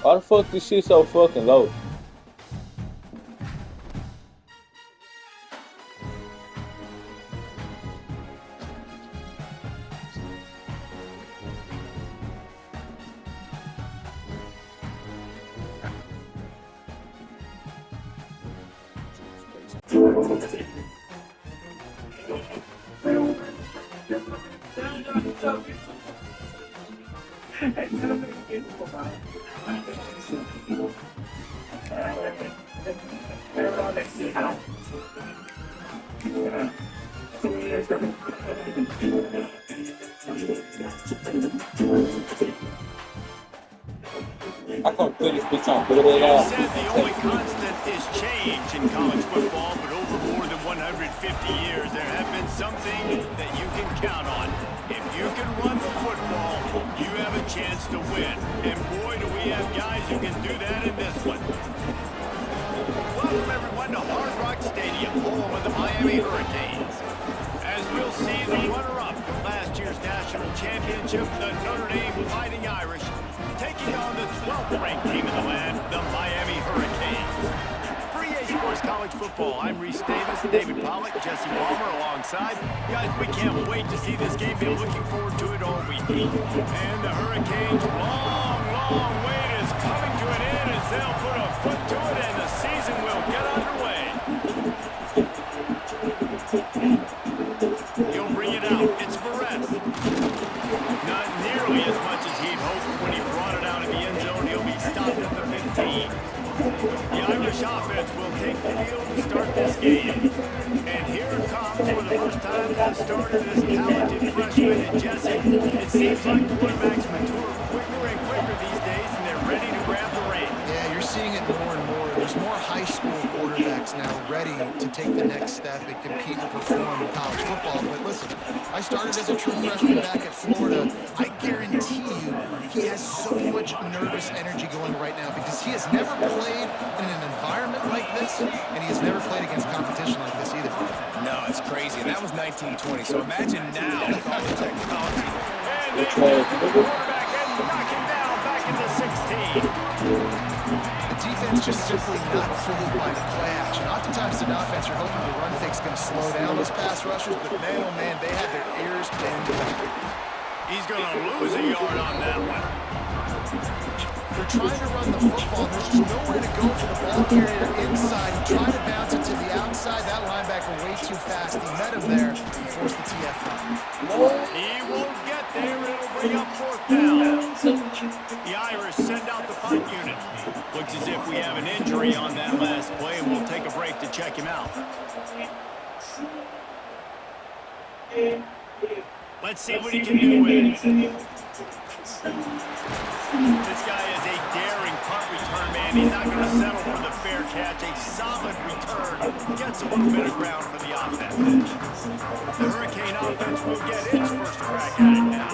Why the fuck is she so fucking low? I come put this bitch on, put it It is out. said the only constant is change in college football, but over more than 150 years, there have been some things that you can count on. If you can run the football, you have a chance to win. And boy, do we have guys who can do that in this one. Welcome, everyone, to Hard Rock Stadium, home of the Miami Hurricanes. As we'll see, the runner-up from last year's national championship, the Notre Dame Fighting Irish, taking on the 12th-ranked team in the land, the Miami Hurricanes. For EA Sports College Football, I'm Reese Davis, David Pollack, Jesse Palmer alongside. Guys, we can't wait to see this game. Been looking forward to it all week. And the Hurricanes' long wait is coming to an end as they'll put a foot to it and the season will get underway. He'll bring it out. It's Perez. Not nearly as much as he'd hoped when he brought it out of the end zone. He'll be stopped at the 15. The Irish offense will take the field to start this game. And here it comes for the first time as the starter, this talented freshman. And Jesse, it seems like quarterbacks mature quicker and quicker these days, and they're ready to grab the reins. Yeah, you're seeing it more and more. There's more high school quarterbacks now ready to take the next step and compete and perform in college football. But listen, I started as a true freshman back at Florida. I guarantee you he has so much nervous energy going right now because he has never played in an environment like this, and he has never played against competition like this either. No, it's crazy. And that was 1920. So imagine now with all the technology. And they get to the quarterback and knock him down back into 16. The defense just simply not fooled by the play action. Oftentimes in offense, you're hoping the run fake's going to slow down those pass rushers, but man, oh man, they had their ears pinned back. He's going to lose a yard on that one. They're trying to run the football. There's just nowhere to go for the ball carrier inside. He tried to bounce it to the outside. That linebacker way too fast. He met him there and forced the TFL. He won't get there. It'll bring up fourth down. The Irish send out the punt unit. Looks as if we have an injury on that last play, and we'll take a break to check him out. Let's see what he can do with it. This guy is a daring punt return man. He's not going to settle for the fair catch. A solid return. Gets a little bit of ground for the offense. The Hurricane offense will get its first crack at it now.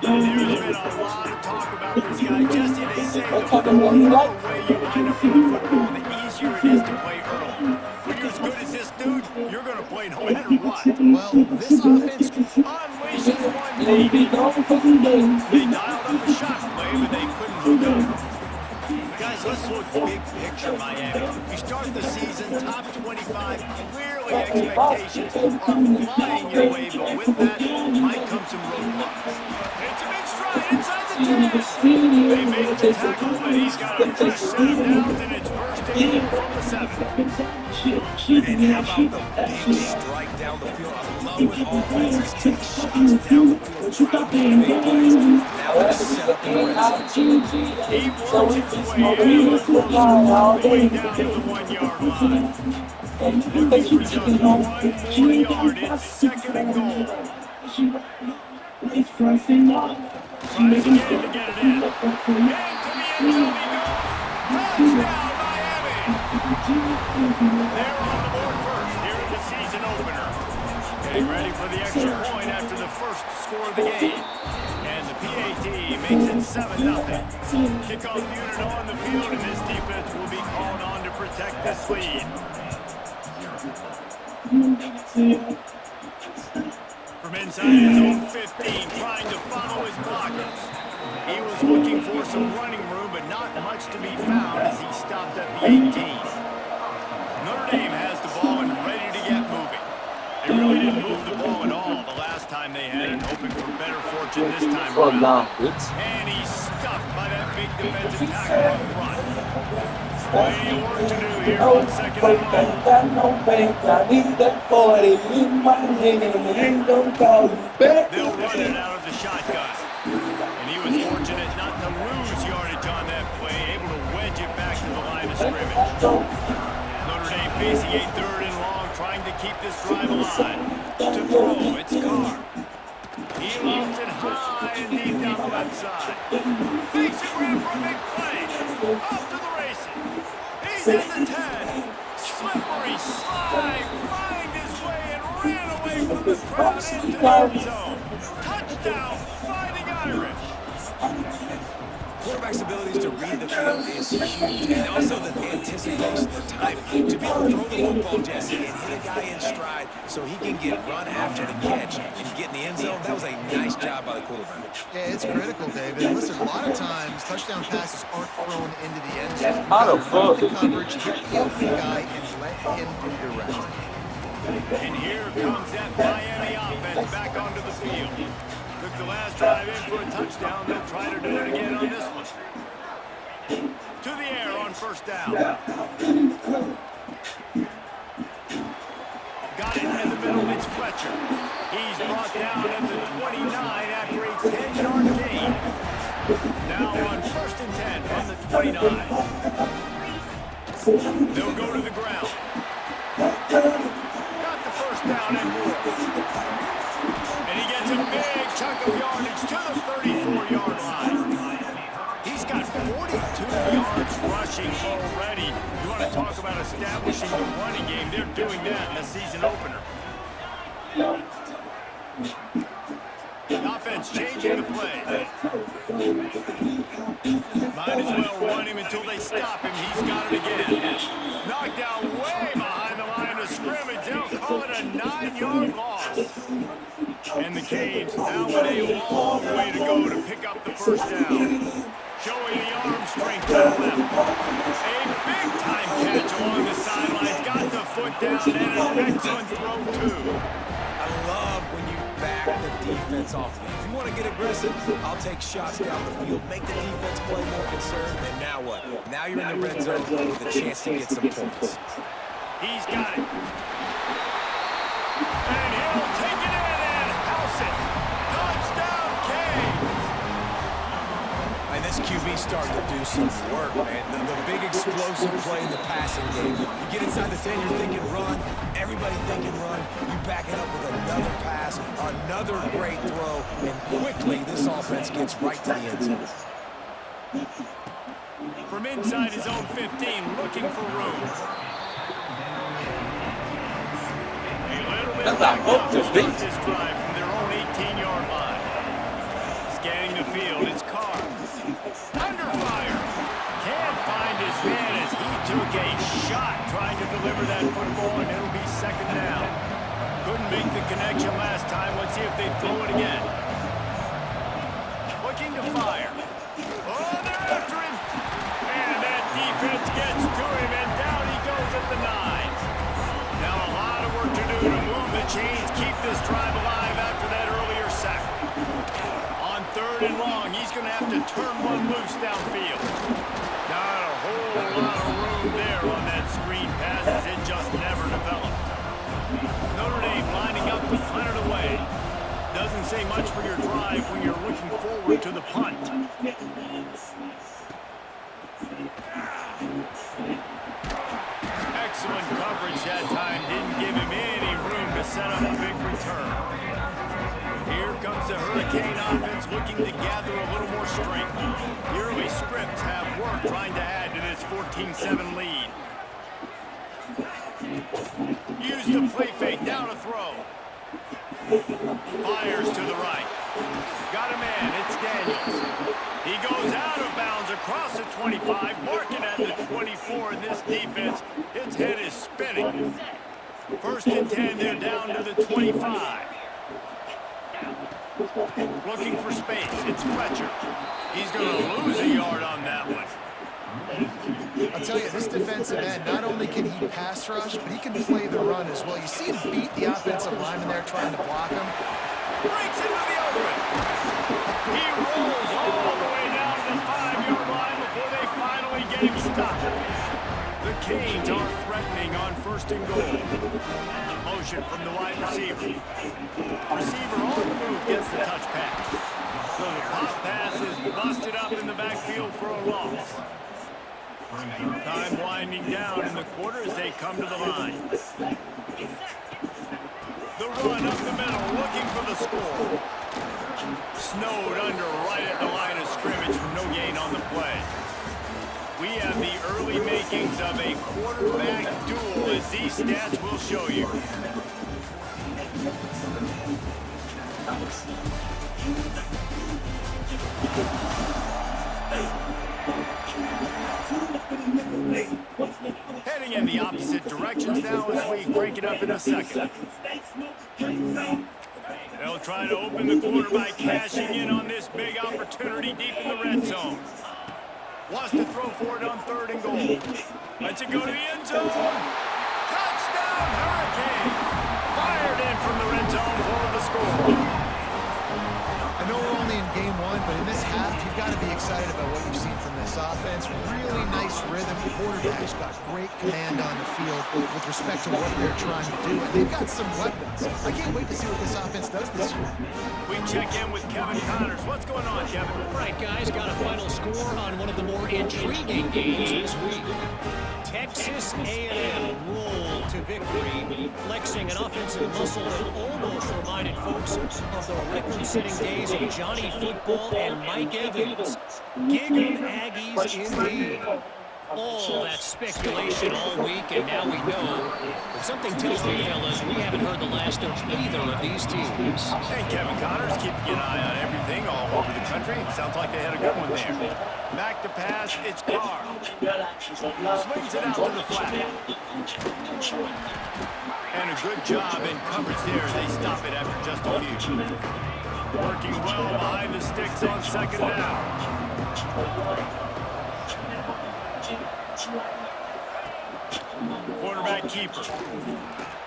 There's been a lot of talk about this guy. Jesse, they say the further way you line up for the football, the easier it is to play early. When you're as good as this dude, you're going to play no matter what. Well, this offense unleashes one deep. They dialed up a shot play, but they couldn't hook up. Guys, let's look big picture Miami. You start the season top 25. Clearly expectations are flying your way, but with that might come some roadblocks. It's a big stride inside the 10. They made the tackle, but he's got a fresh set of downs, and it's first and goal from the 7. And how about the big strike down the field? I love when offenses take shots down the field, try to make big plays. Now they're set up in the red zone. He works his way in the close all the way down to the 1-yard line. Looking for just one more yard. It's second and goal. Tries again to get it in. Into the end zone he goes. Touchdown, Miami! They're on the board first here in the season opener. Getting ready for the extra point after the first score of the game. And the PAT makes it 7-0. Kickoff unit on the field, and this defense will be called on to protect this lead. From inside his own 15, trying to follow his blockers. He was looking for some running room, but not much to be found as he stopped at the 18. Notre Dame has the ball and ready to get moving. They really didn't move the ball at all the last time they had it, hoping for better fortune this time Fuck around. down, bitch. And he's stuffed by that big defensive tackle up front. Plenty of work to do here on second and long. They'll run it out of the shotgun. And he was fortunate not to lose yardage on that play, able to wedge it back to the line of scrimmage. Notre Dame facing a third and long, trying to keep this drive alive. To throw, it's Carr. He lost it high and deep down the left side. Makes it grab for a big play. Off to the races. He's in the 10. Slippery slide. Find his way and ran away from the crowd into the end zone. Touchdown, Fighting Irish. Quarterback's abilities to read the field is huge, and also the anticipation, the timing. To be able to throw the football, Jesse, and hit a guy in stride so he can get run after the catch and get in the end zone, that was a nice job by the quarterback. Yeah, it's critical, David. Listen, a lot of times, touchdown passes aren't thrown into the end zone. How the fuck? The coverage, hit the open guy, and let him redirect. And here comes that Miami offense back onto the field. Took the last drive in for a touchdown. They'll try to do it again on this one. To the air on first down. Got it in the middle. It's Fletcher. He's brought down at the 29 after a 10-yard gain. Now on first and 10 from the 29. They'll go to the ground. Got the first down and more. And he gets a big chunk of yardage to the 34-yard line. He's got 42 yards rushing already. You want to talk about establishing the running game? They're doing that in the season opener. The offense changing the play. Might as well run him until they stop him. He's got it again. Knocked down way behind the line of scrimmage. They'll call it a 9-yard loss. And the Canes now with a long way to go to pick up the first down. Showing the arm strength to the left. A big-time catch along the sidelines. Got the foot down and an excellent throw, too. I love when you back the defense off. If you want to get aggressive, I'll take shots down the field, make the defense play more concerned, and now what? Now you're in the red zone with a chance to get some points. He's got it. And he'll take it in and house it. Touchdown, Canes. And this QB starting to do some work, man. The big explosive play in the passing game. You get inside the 10, you're thinking run. Everybody thinking run. You back it up with another pass, another great throw, and quickly this offense gets right to the end zone. From inside his own 15, looking for room. A little bit back up to start this drive from their own 18-yard line. Scanning the field, it's Carr. Under fire. Can't find his man as he took a shot trying to deliver that football, and it'll be second down. Couldn't make the connection last time. Let's see if they throw it again. Looking to fire. Oh, they're after him. And that defense gets to him, and down he goes at the 9. Now a lot of work to do to move the chains, keep this drive alive after that earlier sack. On third and long, he's going to have to turn one loose downfield. Not a whole lot of room there on that screen pass as it just never developed. Notre Dame lining up to punt it away. Doesn't say much for your drive when you're looking forward to the punt. Excellent coverage that time. Didn't give him any room to set up a big return. Here comes the Hurricane offense looking to gather a little more strength. The early scripts have worked trying to add to this 14-7 lead. Use the play fake, down to throw. Fires to the right. Got a man, it's Daniels. He goes out of bounds across the 25, marking at the 24 in this defense. Its head is spinning. First and 10, they're down to the 25. Looking for space. It's Fletcher. He's going to lose a yard on that one. I'll tell you, this defensive end, not only can he pass rush, but he can play the run as well. You see him beat the offensive lineman there trying to block him. Breaks into the open. He rolls all the way down to the 5-yard line before they finally get him stopped. The Canes are threatening on 1st and goal. Motion from the wide receiver. Receiver on the move gets the touch pass. So the pop pass is busted up in the backfield for a loss. Time winding down in the quarter as they come to the line. The run up the middle, looking for the score. Snowed under right at the line of scrimmage from no gain on the play. We have the early makings of a quarterback duel, as these stats will show you. Heading in the opposite directions now as we crank it up in a second. They'll try to open the quarter by cashing in on this big opportunity deep in the red zone. Wants to throw for it on 3rd and goal. Lets it go to the end zone. Touchdown, Hurricane! Fired in from the red zone for the score. I know we're only in game 1, but in this half, you've got to be excited about what you've seen from this offense. Really nice rhythm. The quarterback's got great command on the field with respect to what they're trying to do. And they've got some weapons. I can't wait to see what this offense does this year. We check in with Kevin Connors. What's going on, Kevin? Right, guys, got a final score on one of the more intriguing games this week. Texas A&M rolled to victory, flexing an offensive muscle that almost reminded folks of the record-setting days of Johnny Football and Mike Evans. Gig 'em Aggies indeed. All that speculation all week, and now we know. But something tells me, fellas, we haven't heard the last of either of these teams. And Kevin Connors keeping an eye on everything all over the country. Sounds like they had a good one there. Back to pass, it's Carr. Swings it out to the flat. And a good job in coverage there. They stop it after just a few. Working well behind the sticks on 2nd down. Quarterback keeper.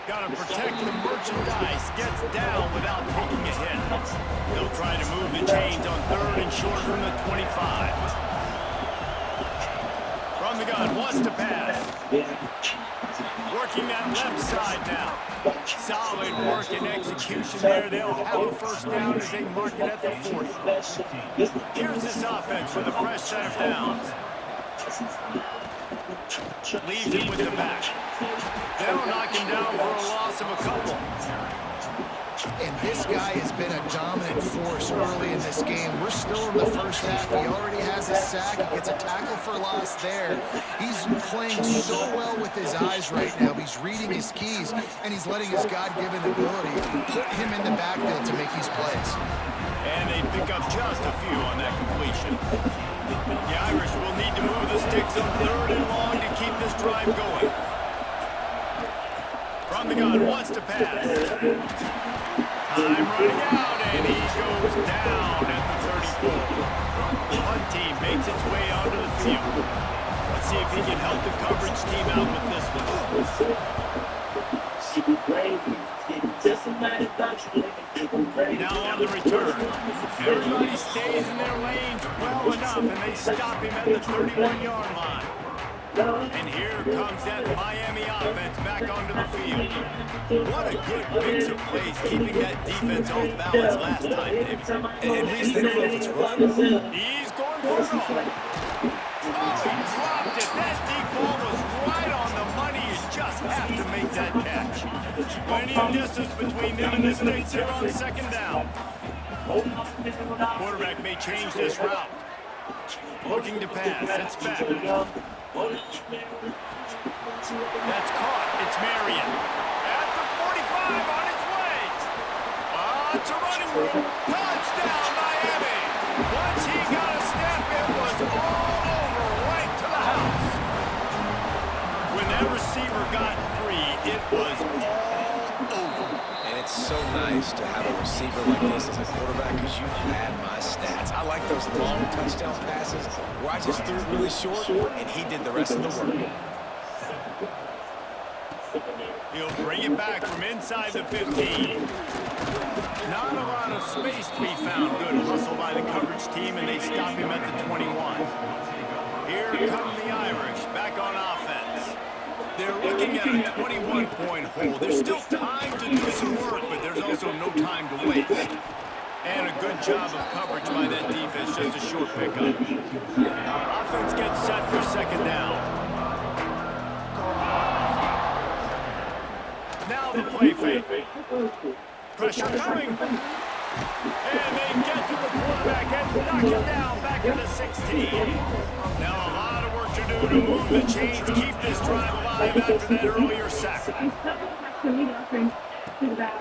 Got to protect the merchandise. Gets down without taking a hit. They'll try to move the chains on 3rd and short from the 25. From the gun, wants to pass. Working that left side now. Solid work and execution there. They'll have a 1st down as they mark it at the 40. Here's this offense with a fresh set of downs. Leaves him with the back. They'll knock him down for a loss of a couple. And this guy has been a dominant force early in this game. We're still in the 1st half. He already has a sack. He gets a tackle for loss there. He's playing so well with his eyes right now. He's reading his keys, and he's letting his God-given ability put him in the backfield to make these plays. And they pick up just a few on that completion. The Irish will need to move the sticks on 3rd and long to keep this drive going. From the gun, wants to pass. Time running out, and he goes down at the 34. The punt team makes its way onto the field. Let's see if he can help the coverage team out with this one. Now on the return. Everybody stays in their lanes well enough, and they stop him at the 31-yard line. And here comes that Miami offense back onto the field. What a good mix of plays, keeping that defense off balance last time, David. And Reese, they don't know if it's run. He's going for it all. Oh, he dropped it. That deep ball was right on the money. You just have to make that catch. Plenty of distance between them and the sticks here on 2nd down. Quarterback may change this route. Looking to pass. It's back. That's caught. It's Marion. At the 45 on its way. It's a running room. Touchdown, Miami. Once he got a step, it was all over right to the house. When that receiver got free, it was all over. And it's so nice to have a receiver like this as a quarterback because you had my stats. I like those long touchdown passes where I just threw it really short and he did the rest of the work. He'll bring it back from inside the 15. Not a lot of space to be found. Good hustle by the coverage team, and they stop him at the 21. Here come the Irish, back on offense. They're looking at a 21-point hole. There's still time to do some work, but there's also no time to waste. And a good job of coverage by that defense, just a short pickup. Offense gets set for second down. Now the play fake. Pressure coming. And they get to the quarterback and knock him down back to the 16. Now a lot of work to do to move the chains, keep this drive alive after that earlier sack.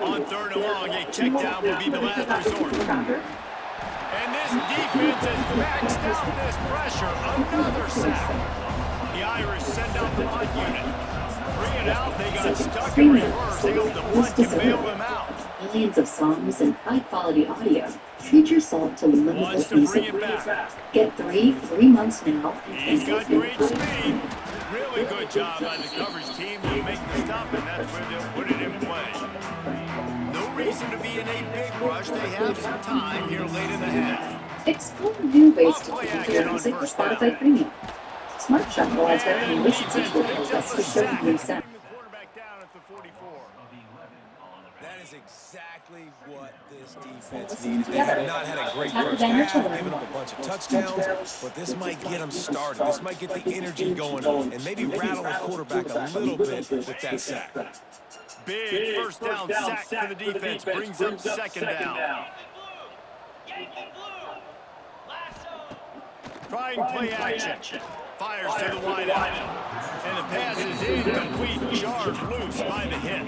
On third and long, a check down will be the last resort. And this defense has maxed out this pressure. Another sack. The Irish send out the punt unit. 3 and out, they got stuck in reverse. They hope the punt can bail them out. Millions of songs and high-quality audio. Treat yourself to limitless music. Get 3 free months now. He's got great speed. Really good job by the coverage team to make the stop, and that's where they'll put it in play. No reason to be in a big rush. They have some time here late in the half. Explore new ways to listen to your music with Spotify Premium. Smart Shuffle has recommendations including best to certain reset. That is exactly what this defense needed. They have not had a great first half, given up a bunch of touchdowns, but this might get them started. This might get the energy going and maybe rattle the quarterback a little bit with that sack. Big first down sack for the defense brings up second down. Trying play action. Fires to the wide out. And the pass is incomplete. Charged loose by the hit.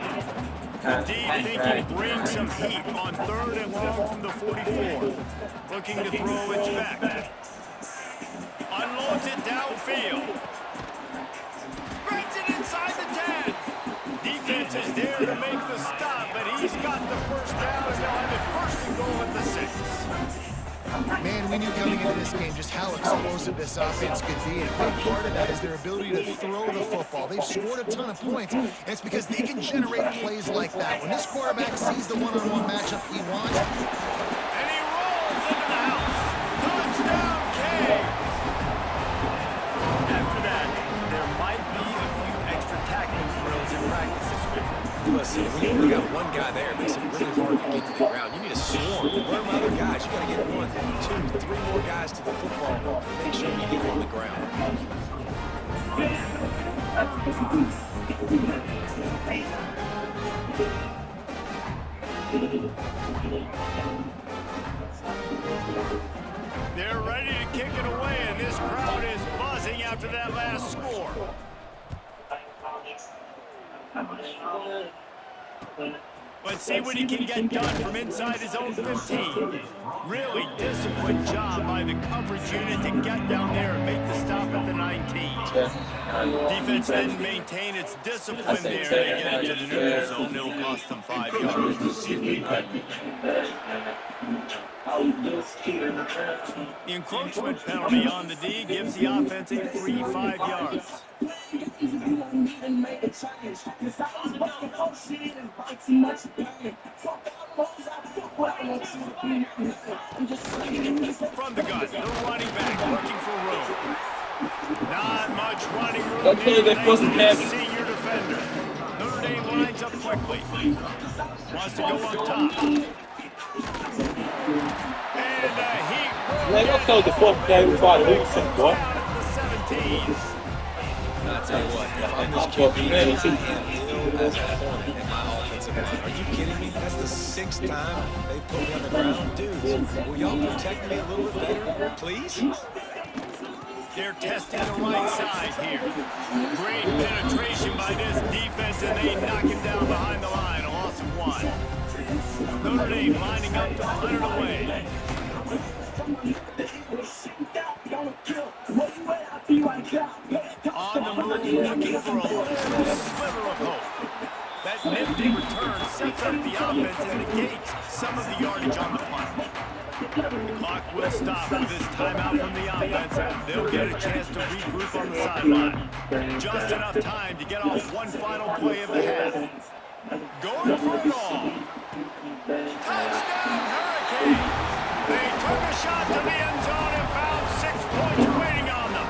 The D thinking brings some heat on third and long from the 44. Looking to throw it back. Unloads it downfield. Grabs it inside the 10. Defense is there to make the stop, but he's got the first down, and they'll have it first and goal at the 6. Man, we knew coming into this game just how explosive this offense could be. And a big part of that is their ability to throw the football. They've scored a ton of points, and it's because they can generate plays like that. When this quarterback sees the one-on-one matchup he wants, and he rolls into the house. Touchdown, Canes! After that, there might be a few extra tackling drills in practice this week. Listen, when you only got one guy there, it makes it really hard to get to the ground. You need a swarm. Run with other guys. You got to get 1, 2, 3 more guys to the football. Make sure you get on the ground. They're ready to kick it away, and this crowd is buzzing after that last score. Let's see what he can get done from inside his own 15. Really disciplined job by the coverage unit to get down there and make the stop at the 19. Defense didn't maintain its discipline there to get into the neutral zone. It'll cost them 5 yards. The encroachment penalty on the D gives the offense a free 5 yards. From the gun, the running back looking for room. Not much running room. The senior defender. Notre Dame lines up quickly. Wants to go up top. And he Man, let's go the fuck down by Luton, boy. I'll tell you what, if I'm this QB, I am ill as a hornet in my offensive line. Are you kidding me? That's the 6th time they've put me on the ground. Dudes, will y'all protect me a little bit better, please? They're testing the right side here. Great penetration by this defense, and they knock him down behind the line. A loss of 1. Notre Dame lining up to punt it away. On the move, looking for a little sliver of hope. That nifty big return sets up the offense and negates some of the yardage on the punt. The clock will stop with this timeout from the offense. They'll get a chance to regroup on the sideline. Just enough time to get off one final play of the half. Going for it all. Touchdown, Hurricanes! They took a shot to the end zone and found 6 points waiting on them.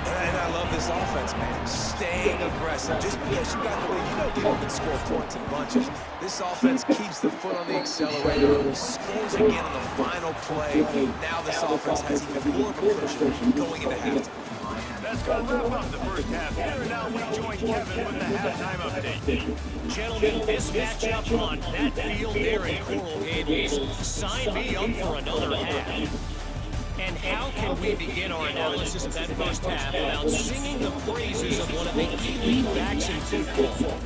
And I love this offense, man. Staying aggressive. Just because you got the lead, you know people can score points in bunches. This offense keeps the foot on the accelerator, scores again on the final play. Now this offense has even more of a cushion going into halftime. That's going to wrap up the first half here. Now we join Kevin with the halftime update. Gentlemen, this matchup on that field there in Coral Gables, sign me up for another half. And how can we begin our analysis of that first half without singing the praises of one of the elite backs in football?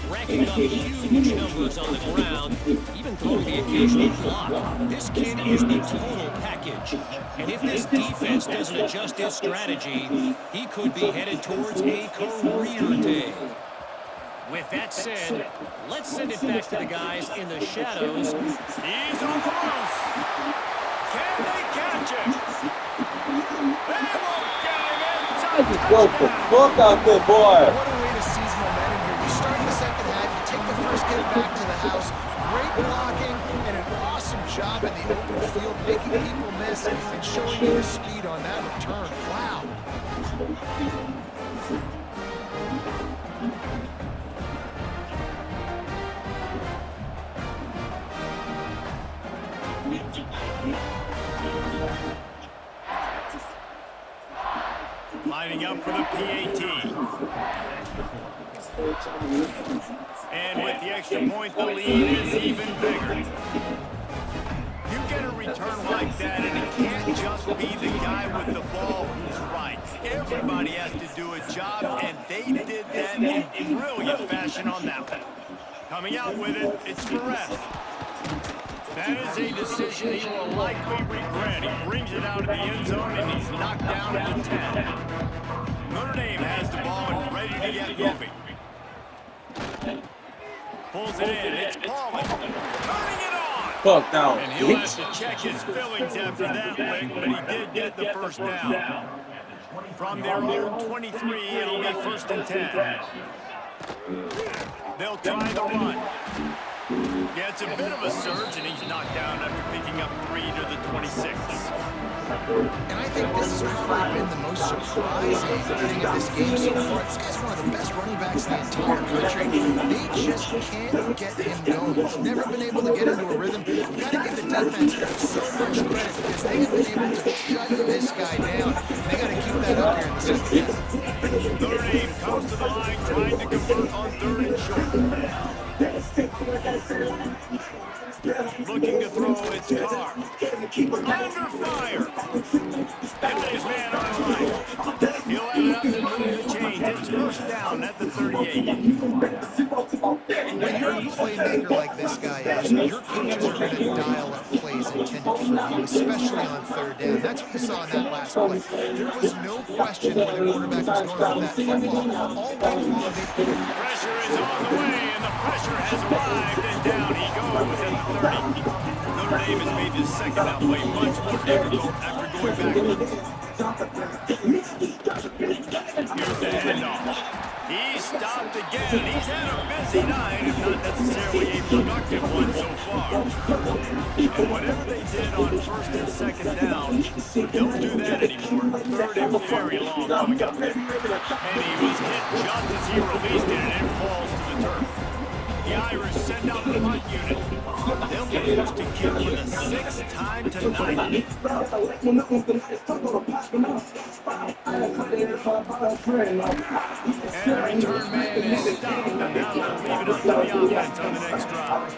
Racking up huge numbers on the ground, even throwing the occasional block. This kid is the total package. And if this defense doesn't adjust its strategy, he could be headed towards a career day. With that said, let's send it back to the guys in the shadows. He's on the loose. Can they catch him? They won't get him inside. What the fuck out there, boy? What a way to seize momentum here. You start in the second half, you take the first kid back to the house. Great blocking and an awesome job in the open field, making people miss and showing you the speed on that return. Wow. Lining up for the PAT. And with the extra point, the lead is even bigger. You get a return like that, and it can't just be the guy with the ball who's right. Everybody has to do a job, and they did that in brilliant fashion on that one. Coming out with it, it's Perez. That is a decision he will likely regret. He brings it out of the end zone, and he's knocked down at the 10. Notre Dame has the ball and ready to get moving. Pulls it in. It's Pauly. Turning it on. Fuck down. And he'll have to check his feelings after that lick, but he did get the first down. From their own 23, it'll be 1st and 10. They'll try the run. Gets a bit of a surge, and he's knocked down after picking up 3 to the 26. And I think this has probably been the most surprising thing of this game so far. This guy's one of the best running backs in the entire country. They just can't get him going. He's never been able to get into a rhythm. You've got to give the defense so much credit because they have been able to shut this guy down. They got to keep that up here in the second half. Notre Dame comes to the line trying to convert on 3rd and short. Looking to throw, it's Carr. Under fire. Got his man on the line. He'll have enough to move the chains. It's 1st down at the 38. When you're a playmaker like this guy is, your coaches are going to dial up plays intended for you, especially on 3rd down. That's what you saw in that last play. There was no question where the quarterback was going with that football. All day long, Pressure is on the way, and the pressure has arrived, and down he goes at the 30. Notre Dame has made this second down play much more difficult after going backwards. Here's the handoff. He stopped again. He's had a busy night, if not necessarily a productive one so far. And whatever they did on 1st and 2nd down, don't do that anymore. 3rd and very long coming up. And he was hit just as he released it, and it falls to the turf. The Irish send out the punt unit. They'll be forced to kick for the 6th time tonight. And the return man is stopped, and now they'll leave it up to the offense on the next drive.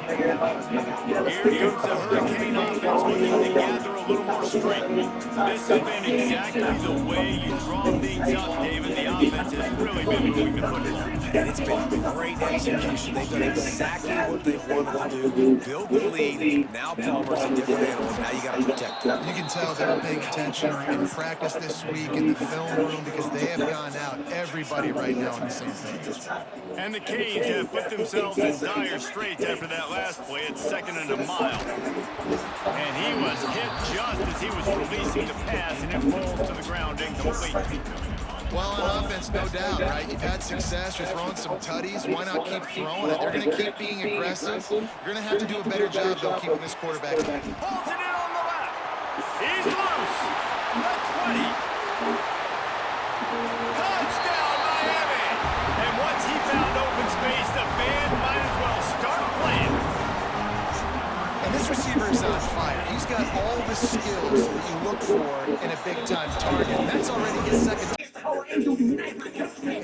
Here comes the Hurricane offense looking to gather a little more strength. This has been exactly the way you draw things up, David. The offense has really been moving the football. And it's been great execution. They've done exactly what they've wanted to do. Build the lead. Now Palmer's a different animal. Now you got to protect him. you can tell they were paying attention in practice this week in the film tone room because they have gone out, everybody right now on the same page. And the Canes have put themselves in dire straits after that last play at 2nd and a mile. And he was hit just as he was releasing the pass, and it falls to the ground incomplete. Well, on offense, no doubt, right? You've had success. You're throwing some tutties. Why not keep throwing it? They're going to keep being aggressive. You're going to have to do a better job, though, keeping this quarterback in. Pulls it in on the left. He's loose. At 20. Touchdown, Miami. And once he found open space, the band might as well start playing. And this receiver is on fire. He's got all the skills that you look for in a big-time target. And that's already his second. And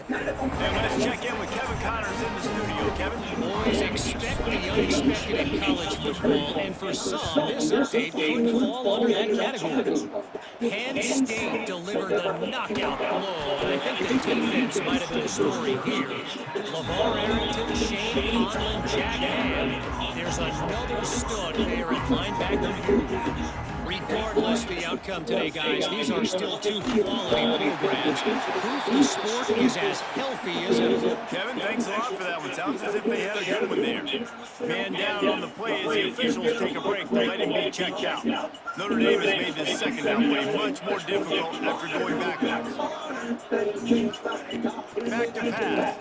let's check in with Kevin Connors in the studio. Kevin? Boys, expect the unexpected in college football, and for some, this update could fall under that category. Penn State delivered the knockout blow, and I think the defense might have been the story here. LeVar Arrington, Shane Conlon, Jack Ham. There's another stud there at linebacker. Regardless the outcome today, guys, these are still two quality programs. Proof the sport is as healthy as ever. Kevin, thanks a lot for that one. Sounds as if they had a good one there. Man down on the play as the officials take a break to let him be checked out. Notre Dame has made this second down play much more difficult after going backwards. Back to pass.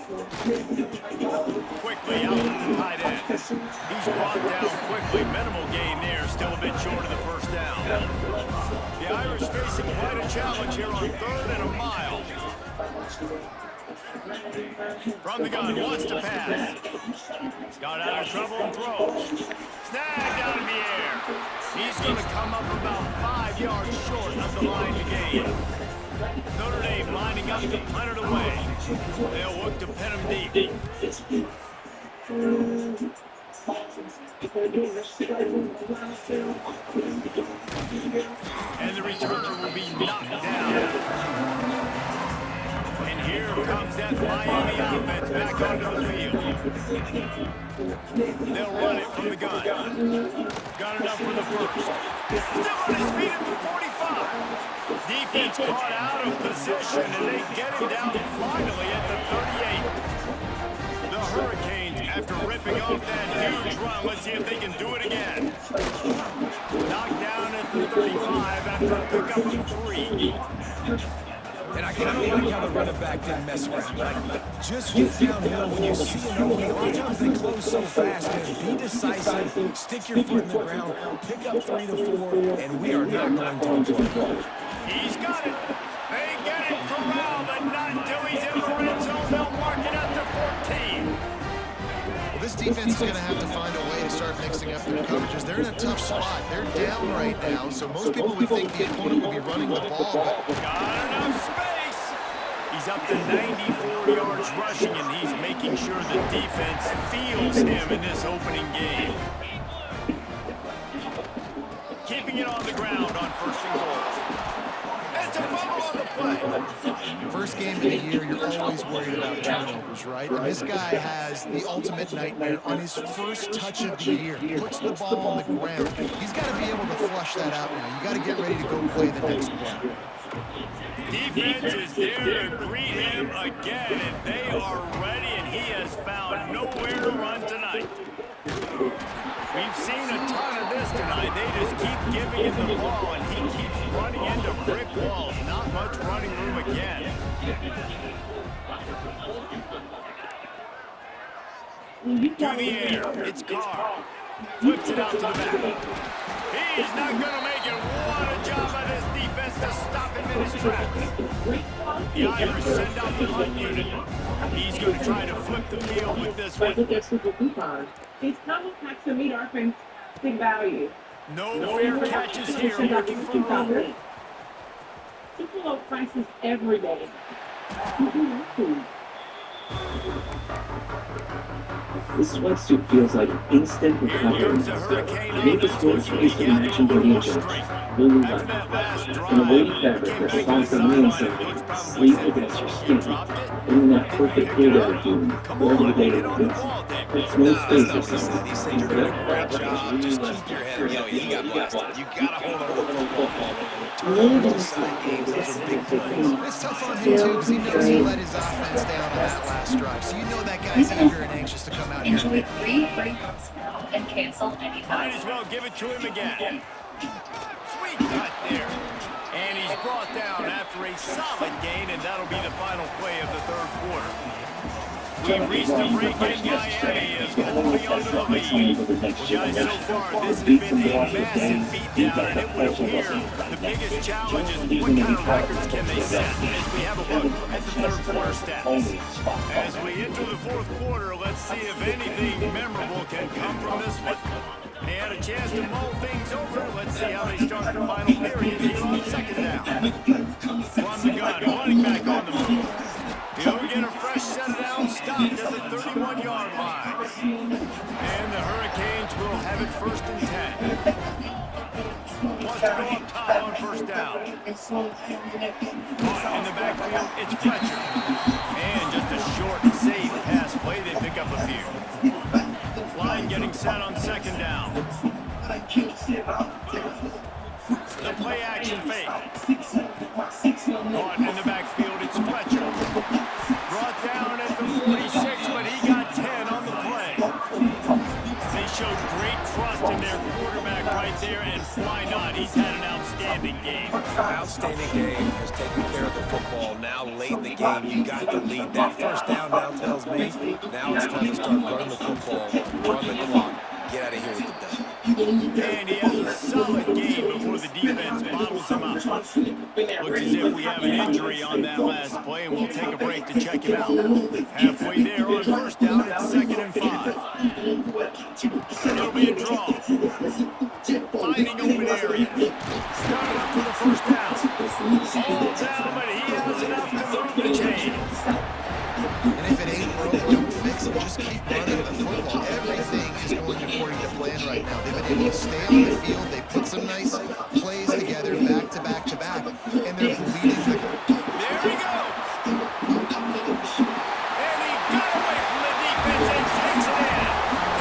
Quickly out to the tight end. He's brought down quickly. Minimal gain there, still a bit short of the first down. The Irish facing quite a challenge here on 3rd and a mile. From the gun, wants to pass. Got out of trouble and throws. Snagged out of the air. He's going to come up about 5 yards short of the line to gain. Notre Dame lining up to punt it away. They'll look to pin him deep. And the returner will be knocked down. And here comes that Miami offense back onto the field. They'll run it from the gun. Got enough for the first. Still on his feet at the 45. Defense caught out of position, and they get him down finally at the 38. The Hurricanes, after ripping off that huge run, let's see if they can do it again. Knocked down at the 35 after a pickup of 3. And I kind of like how the running back didn't mess around. Like, just get downhill when you see an opening. A lot of times they close so fast, man. Be decisive, stick your foot in the ground, pick up 3 to 4, and we are not going to implode. He's got it. They get it corralled, but not until he's in the red zone. They'll mark it at the 14. This defense is going to have to find a way to start mixing up their coverages. They're in a tough spot. They're down right now, so most people would think the opponent would be running the ball. But got enough space. He's up to 94 yards rushing, and he's making sure the defense feels him in this opening game. Keeping it on the ground on 1st and goal. It's a fumble on the play. First game of the year, you're always worried about turnovers, right? And this guy has the ultimate nightmare on his first touch of the year. Puts the ball on the ground. He's got to be able to flush that out now. You got to get ready to go play the next play. Defense is there to greet him again, and they are ready, and he has found nowhere to run tonight. We've seen a ton of this tonight. They just keep giving him the ball, and he keeps running into brick walls. Not much running room again. To the air, it's Carr. Flips it out to the back. He's not going to make it. What a job by this defense to stop him in his tracks. The Irish send out the punt unit. He's going to try to flip the field with this one. These common packs to meet our fantastic value. No fair catches here, looking for room. People low prices every day. This sweatsuit feels like instant Here recovery. comes the Hurricane Make the offense, sports looking face to of gather matching a little more Dorian strength. Lulu After that last and a drive, weighty he fabric came that back responds to to the million sideline. seconds. Coach probably Sleep said, against your "You skin. dropped it." Bringing that perfect cold air feeling Come wherever on, the day get on the is. ball, Dave. It's No, no that's space not or what he said. something. He said you're doing a great job. Just keep your head. You know, he got blasted. You got to hold on to the football. turnovers decide games. Those are big plays. It's tough on him, too, because he knows he let his offense down on that last drive. So you know that guy's eager and anxious to come out here. Enjoy 3 free months now and cancel anytime. Might as well give it to him again. Sweet cut there. And he's brought down after a solid gain, and that'll be the final play of the third quarter. We've reached the break, and Miami is holding on to the lead. Well, guys, so far, this has been a massive beatdown, and it would appear the biggest challenge is what kind of records can they set as we have a look at the third quarter stats. As we enter the fourth quarter, let's see if anything memorable can come from this one. They had a chance to mull things over. Let's see how they start the final period here on second down. From the gun, running back on the move. He'll get a fresh set down, stopped at the 31-yard line. And the Hurricanes will have it 1st and 10. Wants to go up top on first down. Caught in the backfield, it's Fletcher. And just a short, safe pass play. They pick up a few. Line getting set on second down. The play action fake. Caught in the backfield, it's Fletcher. Brought down at the 46, but he got 10 on the play. They showed great trust in their quarterback right there, and why not? He's had an outstanding game. Outstanding game, has taken care of the football. Now late in the game, you got to lead. That first down now tells me now it's time to start running the football, run the clock, get out of here with the done. And he has a solid game before the defense bottles him up. Looks as if we have an injury on that last play, and we'll take a break to check him out. Halfway there on first down, it's 2nd and 5. It'll be a draw. Finding open area. Starting up for the first down. All down, but he has enough to move the chains. And if it ain't broke, don't fix it. Just keep running the football. Everything is going according to plan right now. They've been able to stay on the field. They put some nice plays together, back to back to back, and they're bleeding the... There he goes. And he got away from the defense and takes it in.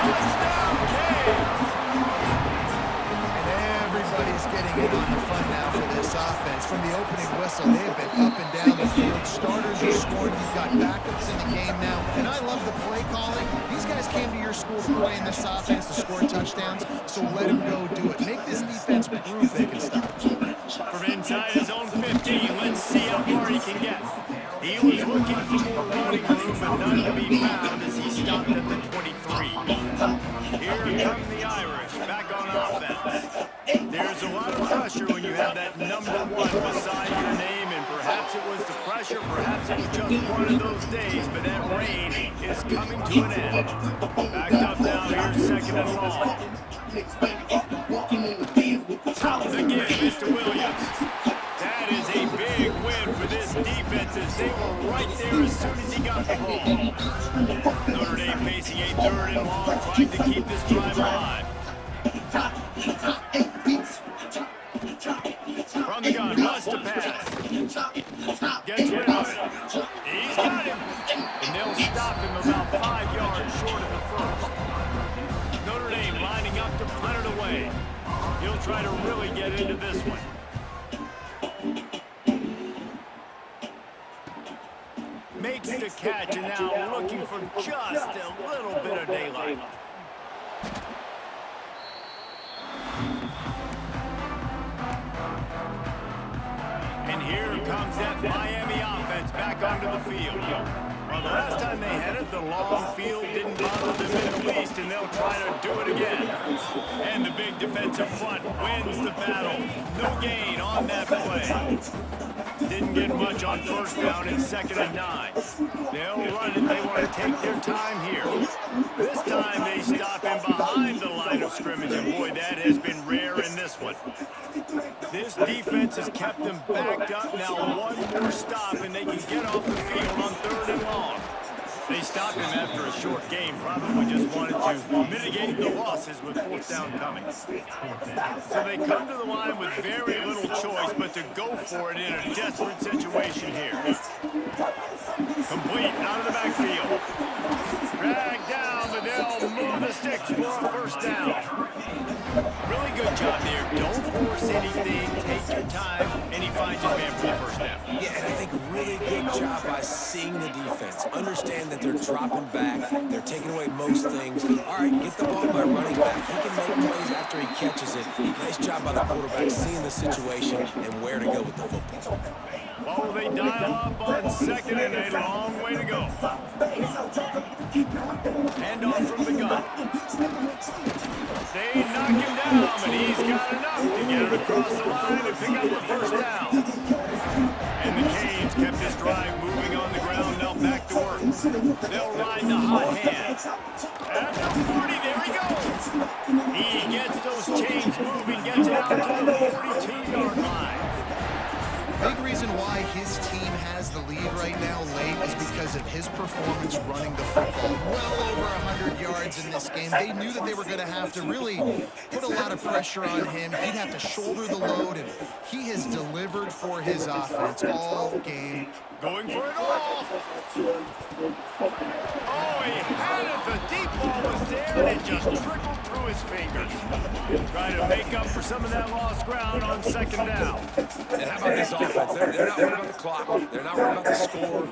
Touchdown, Canes. And everybody's getting in on the fun now for this offense. From the opening whistle, they have been up and down the field. Starters are scoring. You've got backups in the game now. And I love the play calling. These guys came to your school to play in this offense to score touchdowns, so let them go do it. Make this defense prove they can stop. From inside his own 15, let's see how far he can get. He was looking for more running room, but none to be found as he stopped at the 23. Here come the Irish, back on offense. There's a lot of pressure when you have that number 1 beside your name, and perhaps it was the pressure, perhaps it was just one of those days, but that rain is coming to an end. Backed up now, here's 2nd and long. Again, Mr. Williams. That is a big win for this defense as they were right there as soon as he got the ball. Notre Dame facing a 3rd and long, trying to keep this drive alive. From the gun, wants to pass. Gets rid of it. He's got him. And they'll stop him about 5 yards short of the first. Notre Dame lining up to punt it away. He'll try to really get into this one. Makes the catch, and now looking for just a little bit of daylight. And here comes that Miami offense back onto the field. Well, the last time they had it, the long field didn't bother them in the least, and they'll try to do it again. And the big defensive front wins the battle. No gain on that play. Didn't get much on first down and 2nd and 9. They'll run it. They want to take their time here. This time they stop him behind the line of scrimmage, and boy, that has been rare in this one. This defense has kept them backed up. Now one more stop, and they can get off the field on 3rd and long. They stopped him after a short game, probably just wanted to mitigate the losses with 4th down coming. So they come to the line with very little choice but to go for it in a desperate situation here. Complete out of the backfield. Dragged down, but they'll move the sticks for a first down. Really good job there. Don't force anything. Take your time. his man for the first down. Yeah, and I think really good job by seeing the defense. Understand that they're dropping back. They're taking away most things. All right, get the ball by running back. He can make plays after he catches it. Nice job by the quarterback seeing the situation and where to go with the football. Oh, they dial up on second and a long way to go. Hand off from the gun. They knock him down, but he's got enough to get it across the line and pick up the first down. And the Canes kept this drive moving on the ground, now back to work. They'll ride the hot hand. At the 40, there he goes. He gets those chains moving, gets out to the 42-yard line. Big reason why his team has the lead right now late is because of his performance running the football. Well over 100 yards in this game. They knew that they were going to have to really put a lot of pressure on him. He'd have to shoulder the load, and he has delivered for his offense all game. Going for it all. Oh, he had it. The deep ball was there, and it just trickled through his fingers. Trying to make up for some of that lost ground on second down. And how about this offense? They're not worried about the clock. They're not worried about the score.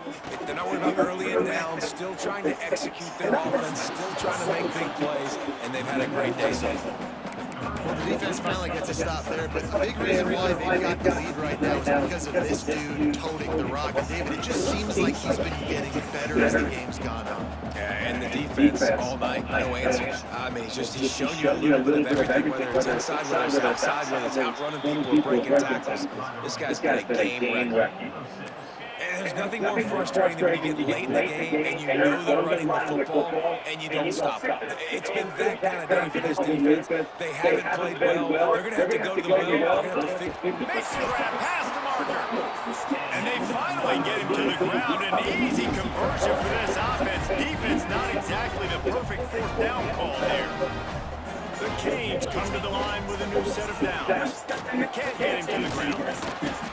They're not worried about early and down. Still trying to execute their offense. Still trying to make big plays. And they've had a great day so far. Well, the defense finally gets a stop there, but the big reason why they've got the lead right now is because of this dude toting the rock. And David, it just seems like he's been getting better as the game's gone on. Yeah, and the defense all night, no answers. I mean, he's shown you a little bit of everything, whether it's inside, whether it's outside, whether it's outrunning people or breaking tackles. This guy's got a game record. And there's nothing more frustrating than when you get late in the game and you know they're running the football and you don't stop it. It's been that kind of day for this defense. They haven't played well. They're going to have to go to the well. They're going to have to fix it. Makes the grab past the marker. And they finally get him to the ground. An easy conversion for this offense. Defense not exactly the perfect fourth down call there. The Canes come to the line with a new set of downs. Can't get him to the ground.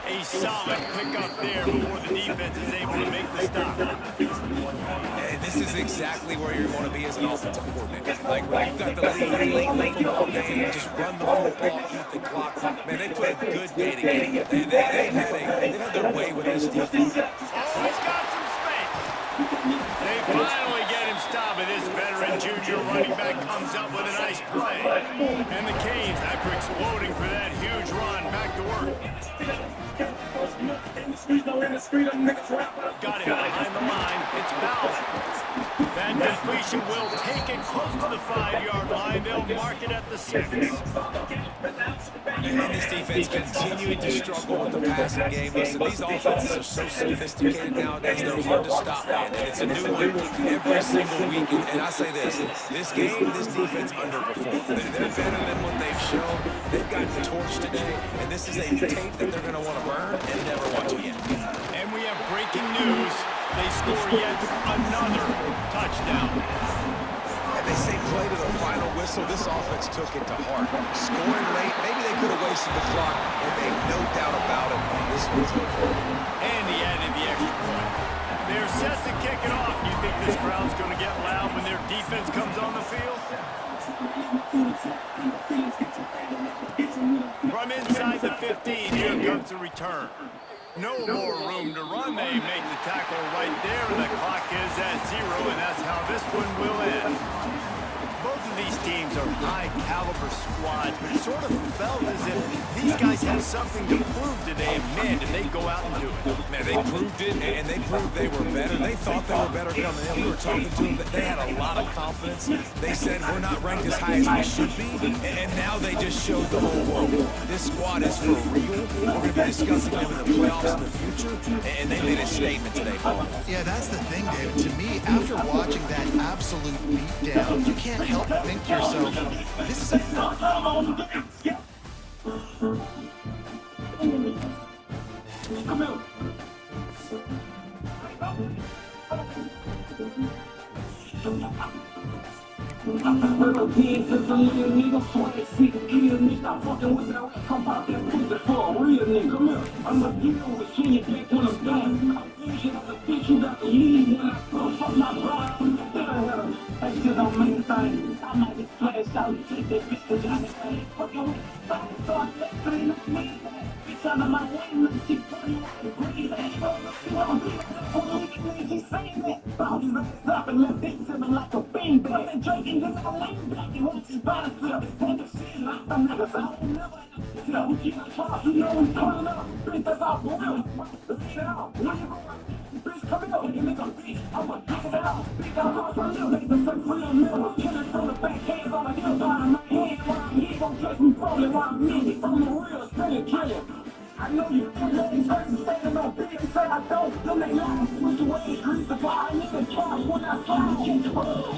A solid pickup there before the defense is able to make the stop. And this is exactly where you want to be as an offensive coordinator. Like when you've got the lead late in the football game, just run the football, eat the clock. Man, they played a good day together. They had their way with this defense. Oh, he's got some space. They finally get him stopped, and this veteran junior running back comes up with a nice play. And the Canes, after exploding for that huge run, back to work. Got it behind the line. It's Bowden. That completion will take it close to the 5-yard line. They'll mark it at the 6. And this defense continuing to struggle with the passing game. Listen, these offenses are so sophisticated nowadays, they're hard to stop, man. And it's a new one every single week. And I say this game, this defense underperformed. They're better than what they've shown. They've gotten torched today, and this is a tape that they're going to want to burn and never watch again. And we have breaking news. They score yet another touchdown. And they say play to the final whistle. This offense took it to heart. Scoring late, maybe they could have wasted the clock, and made no doubt about it. This one's over. And he added the extra point. They're set to kick it off. You think this crowd's going to get loud when their defense comes on the field? From inside the 15, here comes the return. No more room to run. They make the tackle right there, and the clock is at 0, and that's how this one will end. Both of these teams are high-caliber squads, but it sort of felt as if these guys have something to prove today, and man, did they go out and do it. Man, they proved it, and they proved they were better. They thought they were better coming in. We were talking to them, but they had a lot of confidence. They said, we're not ranked as high as we should be, and now they just showed the whole world. This squad is for real. We're going to be discussing them in the playoffs in the future, and they made a statement today, Paul. Yeah, that's the thing, David. To me, after watching that absolute beatdown, you can't help but think to yourself, this is a... Little kids is a little nigga, 26 kill me, stop fucking with that, come out that pussy for a real nigga, come here, I'ma deal with senior dick when I'm done, I'm vision of the bitch, you got to leave when I fuck my bride from the third, that's cause I'm main thing, I might just flash out, take that bitch to Johnny Way, fuck your way, so I let it on me, bitch out of my way, let me see ass up and left it sipping like a beanbag. I've been drinking just a lane back and watch his body flip. Take the shit like them niggas. I don't never tell. We keep trying, you know we pulling up. Bitch, that's all for real. Lean out. Where you going? Bitch, come here. You nigga, bitch. I'ma kick it out. Bitch, I'm hard for real. Make the fuck real nigga. Killers on the back, hands on the hill, bottom my hand. While I'm here, gon' catch me falling while I'm in it. From the real, spinning, killing. I know you feel that in person, standing on big and say I don't. No, they lie. Switch away, grease the fire, nigga, try when I fly. Catch a roll,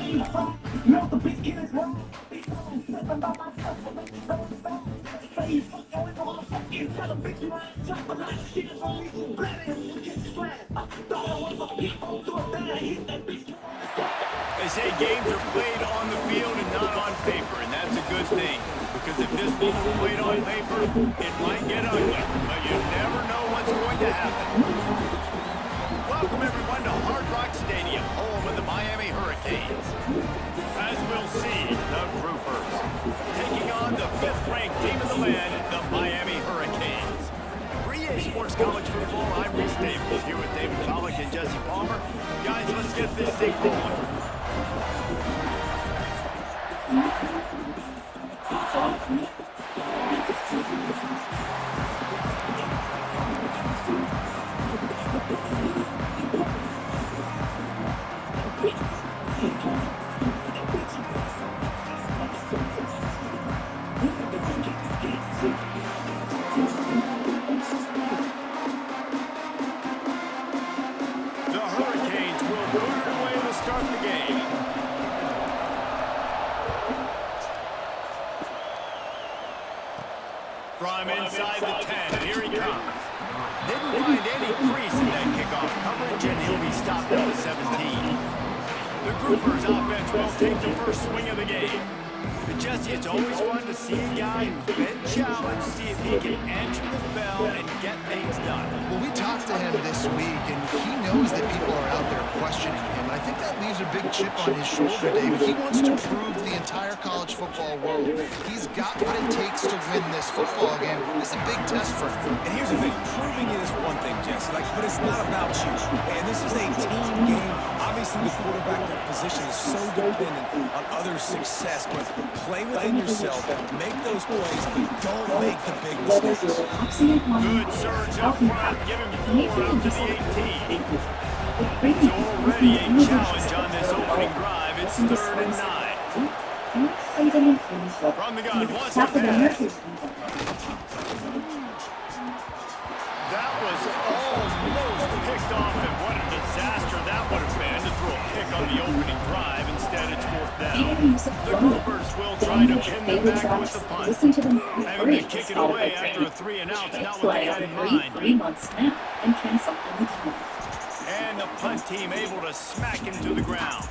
melt the bitch, get his wrong. These songs, sipping by myself, but make me so sad. Say you fuck, going on the fucking tell a bitch you ain't top, but that shit is on me. Glad it gets flat. I thought I was a people to a bad, hit that bitch. They say games are played on the field and not on paper, and that's a good thing. Because if this one were played on paper, it might get ugly, but you never know what's going to happen. Welcome everyone to Hard Rock Stadium, home of the Miami Hurricanes. As we'll see, the Groupers taking on the 5th-ranked team in the land, the Miami Hurricanes. For EA Sports College Football, I'm Reese Davis, here with David Pollack and Jesse Palmer. Guys, let's get this thing rolling. The Hurricanes will boot it away to start the game. From inside the 10, and here he comes. Didn't find any crease in that kickoff coverage, and he'll be stopped at the 17. The Groupers offense will take the first swing of the game. But Jesse, it's always fun to see a guy who's been challenged, see if he can answer the bell and get things done. Well, we talked to him this week, and he knows that people are out there questioning him. I think that leaves a big chip on his shoulder, David. He wants to prove to the entire college football world he's got what it takes to win this football game. This is a big test for him. And here's the thing, proving it is one thing, Jesse, but it's not about you. And this is a team game. Obviously, the quarterback position is so dependent on others' success, but play within yourself, make those plays, don't make the big mistakes. Good surge up front, give him 4 out to the 18. It's already a challenge on this opening drive. It's 3rd and 9. From the gun, wants to pass. That was almost picked off, and what a disaster that would have been to throw a pick on the opening drive. Instead, it's 4th down. The Groupers will try to pin them back with the punt. Having to kick it away after a 3 and out's not what they had in mind. And the punt team able to smack him to the ground.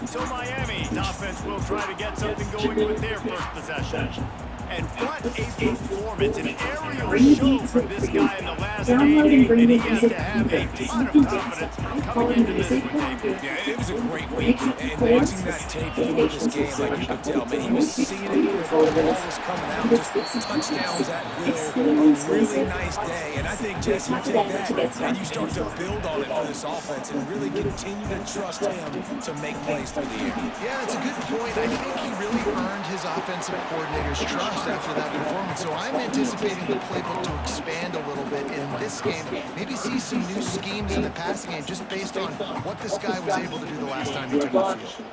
So Miami's offense will try to get something going with their first possession. And what a performance, an aerial show from this guy in the last game, and he has to have a ton of confidence coming into this one, David. Yeah, it was a great week, and watching that tape before this game, like you could tell, man, he was seeing it, the ball was coming out, just touchdowns at will, a really nice day, and I think, Jesse, you take that, and you start to build on it for this offense, and really continue to trust him to make plays through the air. Yeah, that's a good point. I think he really earned his offensive coordinator's trust after that performance. So I'm anticipating the playbook to expand a little bit in this game. Maybe see some new schemes in the passing game just based on what this guy was able to do the last time he took the field.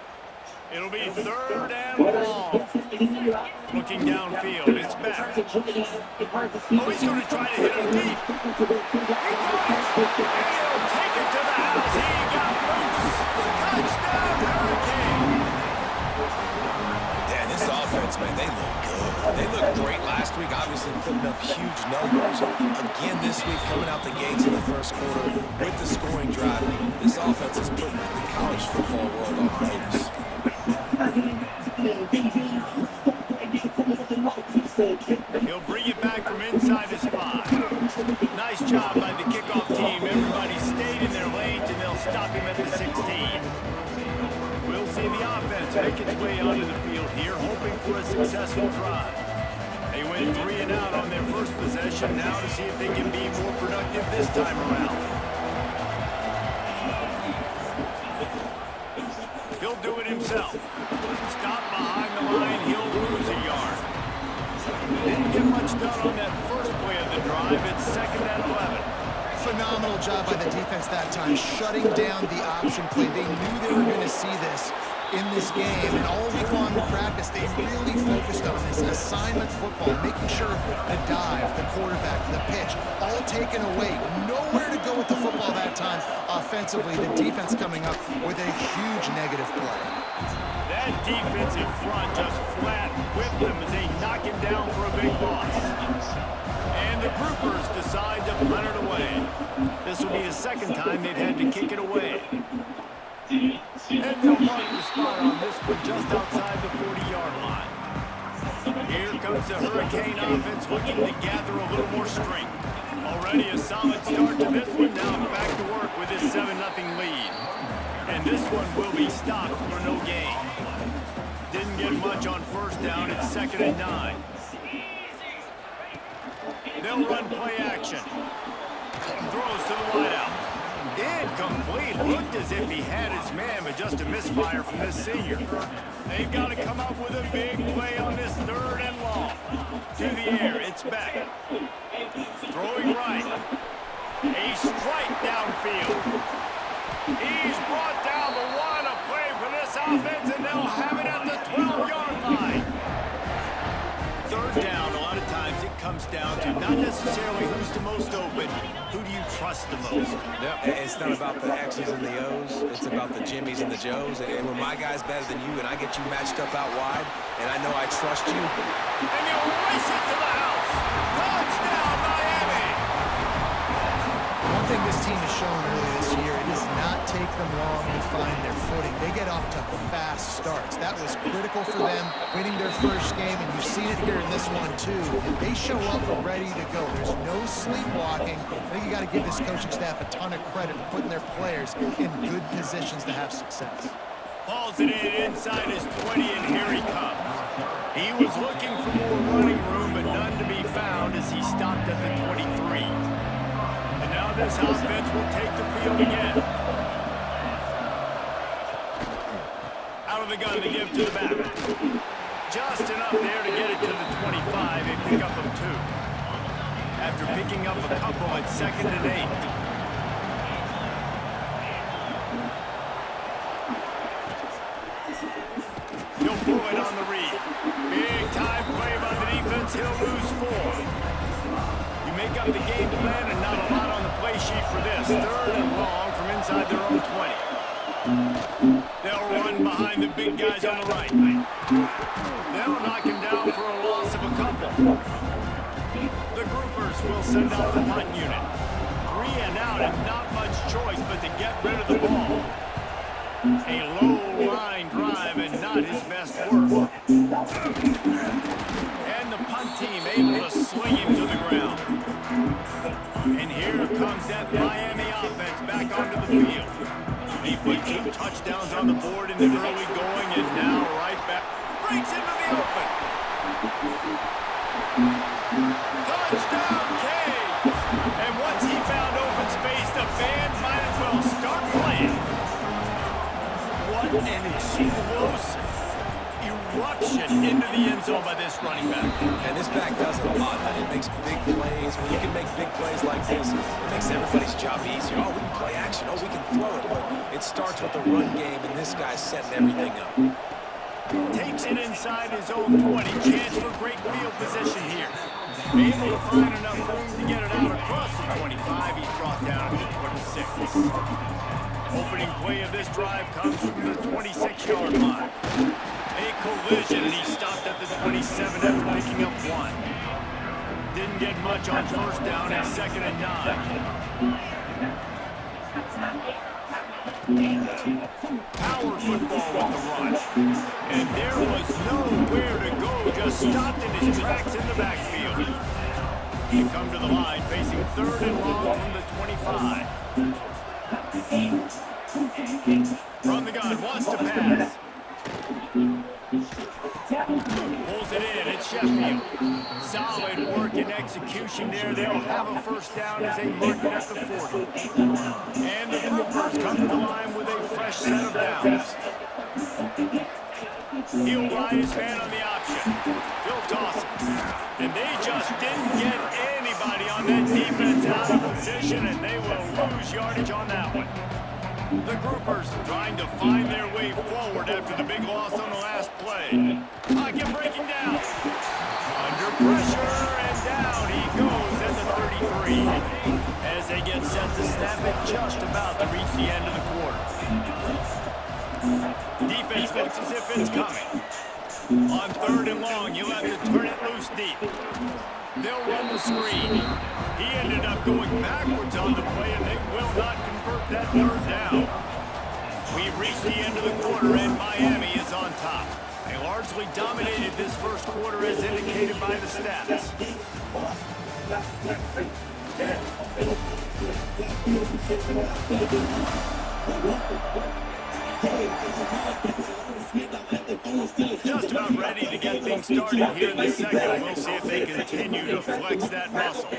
It'll be 3rd and long. Looking downfield, it's back. Oh, he's going to try to hit him deep. He goes, and he'll take it to the house. He got loose. Touchdown, Hurricane. Yeah, this offense, man, they look good. They looked great last week, obviously putting up huge numbers. Again this week, coming out the gates in the first quarter with the scoring drive. This offense is putting the college football world on notice. He'll bring it back from inside his 5. Nice job by the kickoff team. Everybody stayed in their lanes, and they'll stop him at the 16. We'll see the offense make its way onto the field here, hoping for a successful drive. They went 3 and out on their first possession, now to see if they can be more productive this time around. He'll do it himself. Stop behind the line. He'll lose a yard. Didn't get much done on that first play of the drive. It's 2nd and 11. Phenomenal job by the defense that time, shutting down the option play. They knew they were going to see this in this game, and all week long in practice, they really focused on this assignment football, making sure the dive, the quarterback, the pitch, all taken away. Nowhere to go with the football that time. Offensively, the defense coming up with a huge negative play. That defensive front just flat whipped them as they knock him down for a big loss. And the groupers decide to punt it away. This will be the 2nd time they've had to kick it away. And they'll mark the spot on this one just outside the 40-yard line. Here comes the Hurricane offense looking to gather a little more strength. Already a solid start to this one. Now back to work with this 7-0 lead. And this one will be stopped for no gain. Didn't get much on 1st down. It's 2nd and 9. They'll run play action. Throws to the wideout. Incomplete. Looked as if he had his man, but just a misfire from this senior. They've got to come up with a big play on this 3rd and long. To the air. It's back. Throwing right. A strike downfield. He's brought down the one. A play for this offense, and they'll have it at the 12-yard line. 3rd down, a lot of times it comes down to not necessarily who's the most open, who do you trust the most? Yep, it's not about the X's and the O's, it's about the Jimmys and the Joes. And when my guy's better than you and I get you matched up out wide, and I know I trust you. And you'll race it to the house. Touchdown, Miami! One thing this team has shown early this year, it does not take them long to find their footing. They get off to fast starts. That was critical for them, winning their first game, and you've seen it here in this one too. They show up ready to go. There's no sleepwalking. I think you got to give this coaching staff a ton of credit for putting their players in good positions to have success. Hauls it in inside his 20, and here he comes. He was looking for more running room, but none to be found as he stopped at the 23. And now this offense will take the field again. Out of the gun to give to the back. Just enough there to get it to the 25, a pickup of 2. After picking up a couple at 2nd and 8. He'll pull it on the read. Big time play by the defense. He'll lose 4. You make up the game plan and not a lot on the play sheet for this. 3rd and long from inside their own 20. They'll run behind the big guys on the right. They'll knock him down for a loss of a couple. The groupers will send out the punt unit. 3 and out and not much choice but to get rid of the ball. A low line drive and not his best work. And the punt team able to swing him to the ground. And here comes that Miami offense back onto the field. He put 2 touchdowns on the board in the early going and now right back. Breaks into the open. Touchdown, Cage! And once he found open space, the band might as well start playing. What an explosive eruption into the end zone by this running back. And this back does it a lot, man. It makes big plays. When you can make big plays like this, it makes everybody's job easier. Oh, we can play action. Oh, we can throw it. But it starts with the run game, and this guy's setting everything up. Takes it inside his own 20. Chance for great field position here. Able to find enough room to get it out across the 25. He's brought down to the 26. Opening play of this drive comes from the 26-yard line. A collision, and he stopped at the 27 after picking up 1. Didn't get much on 1st down at 2nd and 9. Power football with the run. And there was nowhere to go, just stopped in his tracks in the backfield. He come to the line, facing 3rd and long from the 25. From the gun, wants to pass. Pulls it in, it's Sheffield. Solid work and execution there. They'll have a 1st down as they mark it at the 40. And the groupers come to the line with a fresh set of downs. He'll ride his man on the option. He'll toss it. And they just didn't get anybody on that defense out of position, and they will lose yardage on that one. The groupers trying to find their way forward after the big loss on the last play. Pocket breaking down. Under pressure, and down he goes at the 33. As they get set to snap it, just about to reach the end of the quarter. Defense looks as if it's coming. On 3rd and long, you'll have to turn it loose deep. They'll run the screen. He ended up going backwards on the play, and they will not convert that 3rd down. We've reached the end of the quarter, and Miami is on top. They largely dominated this first quarter as indicated by the stats. Just about ready to get things started here in the second. We'll see if they continue to flex that muscle.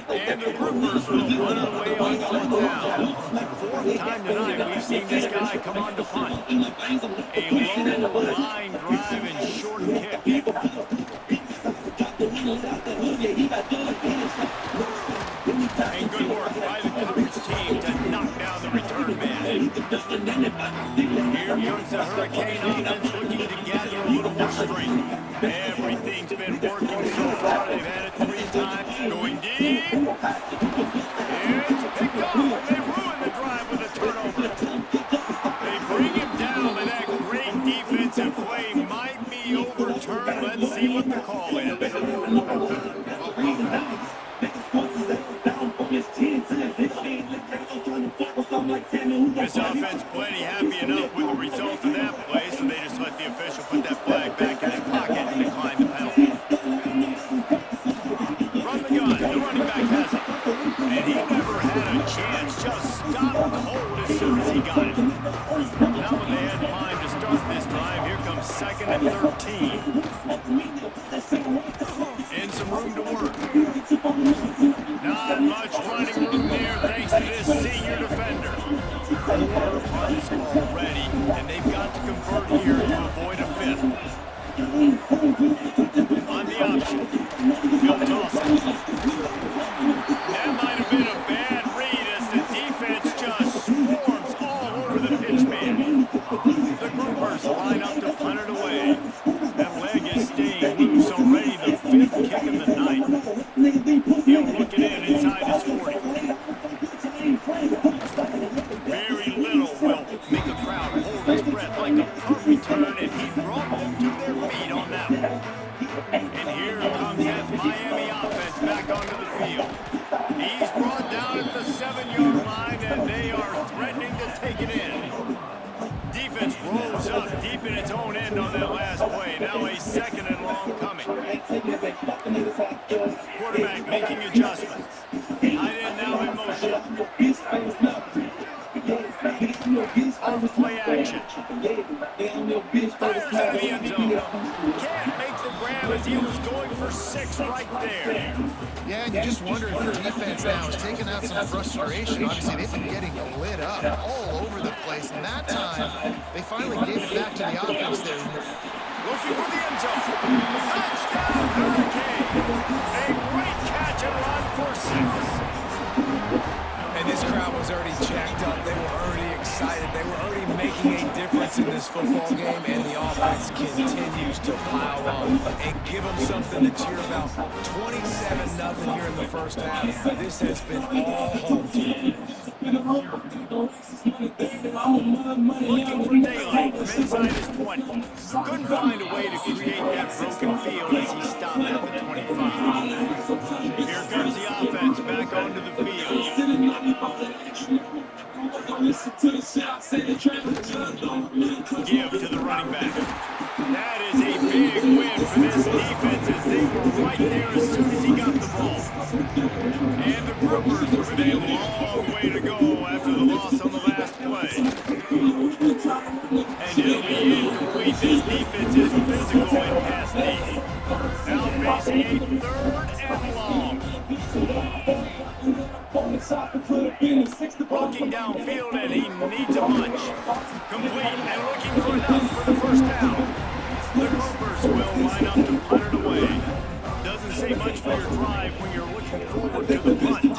And the groupers will run it away on 4th down. 4th time tonight we've seen this guy come on to punt. A low line drive and short kick. And good work by the coverage team to knock down the return man. Here comes the Hurricane offense looking to gather a little more strength. Everything's been working so far. They've had it 3 times. Going deep. It's picked off, and they ruin the drive with a turnover. They bring him down, and that great defensive play might be overturned. Let's see what the call is. This offense plenty happy enough with the result of that play, so they just let the official put that flag back in his pocket and decline the penalty. Run the gun, the running back has it. And he never had a chance, just stopped cold as soon as he got it. Now when they had time to start this drive, here comes 2nd and 13. And some room to work. Not much running room there thanks to this senior defender. 4 punts already, and they've got to convert here to avoid a 5th. On the option, he'll toss it. That might have been a bad read as the defense just swarms all over the pitch man. The groupers line up to punt it away. That leg is staying loose already, the 5th kick of the night. He'll look it in inside his 40. Very little will make a crowd hold its breath like a punt return, and he brought them to their feet on that one. And here comes that Miami offense back onto the field. He's brought down at the 7-yard line, and they are threatening to take it in. Defense rolls up deep in its own end on that last play. Now a 2nd and long coming. Quarterback making adjustments. Tight end now in motion. Off play action. Fires into the end zone. Can't make the grab as he was going for 6 right there. Yeah, and you just wonder if the defense now is taking out some frustration. Obviously, they've been getting lit up all over the place. And that time, they finally gave it back to the offense there. Looking for the end zone. Touchdown, Hurricane. A great catch and run for 6. And this crowd was already jacked up. They were already excited. They were already making a difference in this football game, and the offense continues to plow on and give them something to cheer about. 27-0 here in the first half. This has been all home team. Looking for daylight from inside his 20. Couldn't find a way to create that broken field as he stopped at the 25. Here comes the offense back onto the field. Give to the running back. That is a big win for this defense as they were right there as soon as he got the ball. And the groupers with a long way to go after the loss on the last play. And it'll be incomplete. This defense is physical and past needy. Now facing a 3rd and long. Looking downfield, and he needs a bunch. Complete and looking for enough for the 1st down. The Gophers will line up to punt it away. Doesn't say much for your drive when you're looking forward to the punt.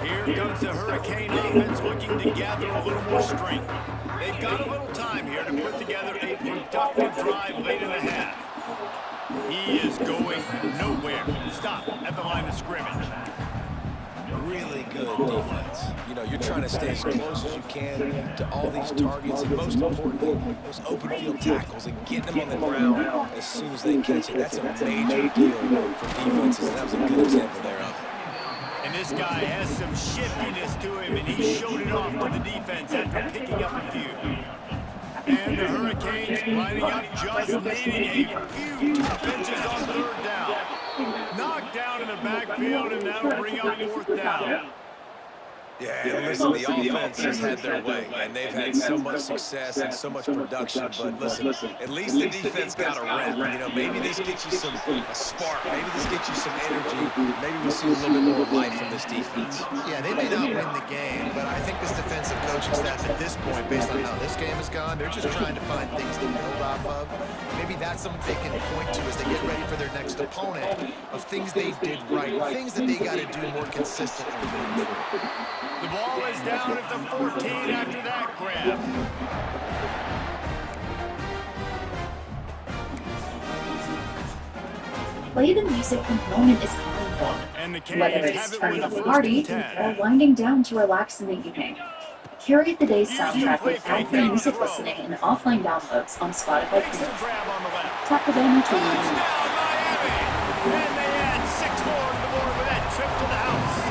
Here comes the Hurricane offense looking to gather a little more strength. They've got a little time here to put together a productive drive late in the half. He is going nowhere. Stop at the line of scrimmage. Really good defense. You know, you're trying to stay as close as you can to all these targets, and most importantly, those open field tackles and getting them on the ground as soon as they catch it. That's a major deal for defenses, and that was a good example there of it. And this guy has some shiftiness to him, and he showed it off to the defense after picking up a few. And the Hurricanes lining up, just needing a few tough inches on third down. Knocked down in the backfield, and that'll bring up fourth down. Yeah, and listen, the offense has had their way, and they've had so much success and so much production, but listen, at least the defense got a rep. You know, maybe this gets you a spark. Maybe this gets you some energy. Maybe we'll see a little bit more life from this defense. Yeah, they may not win the game, but I think this defensive coaching staff at this point, based on how this game has gone, they're just trying to find things to build off of. Maybe that's something they can point to as they get ready for their next opponent, of things they did right, things that they got to do more consistently moving forward. The ball is down at the 14 after that grab. Play the music component is calling for. And the Whether Canes it's have it turning with up a the first party and 10. or winding down to relax in the evening. Curate the day's soundtrack with ad-free music listening and offline downloads on Spotify Makes the Premium. grab on the left. Tap the banner to Touchdown, Miami! And they add 6 more to the board with that trip to the house.